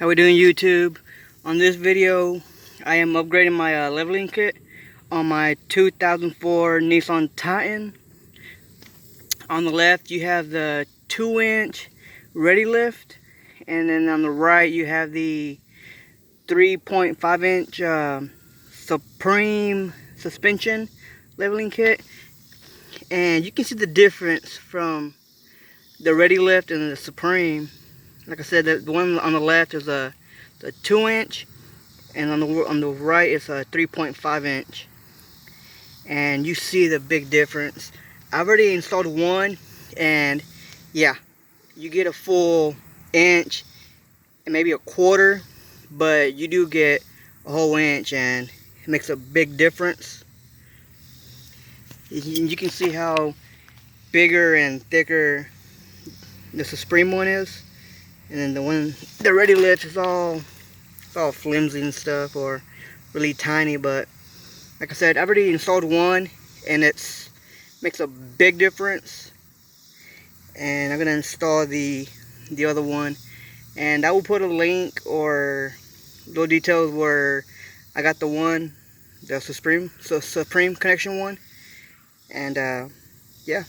How we doing, YouTube? On this video, I am upgrading my leveling kit on my 2004 Nissan Titan. On the left, you have the 2-inch ready lift, and then on the right, you have the 3.5-inch Supreme suspension leveling kit. And you can see the difference from the ready lift and the Supreme. Like I said, the one on the left is the 2-inch, and on the right it's a 3.5-inch, and you see the big difference. I've already installed one, and yeah, you get a full inch and maybe a quarter, but you do get a whole inch, and it makes a big difference. You can see how bigger and thicker the Supreme one is. And then the ready lift is all flimsy and stuff, or really tiny. But like I said, I've already installed one, and it's makes a big difference. And I'm gonna install the other one, and I will put a link or little details where I got the Supreme Connection one. And yeah.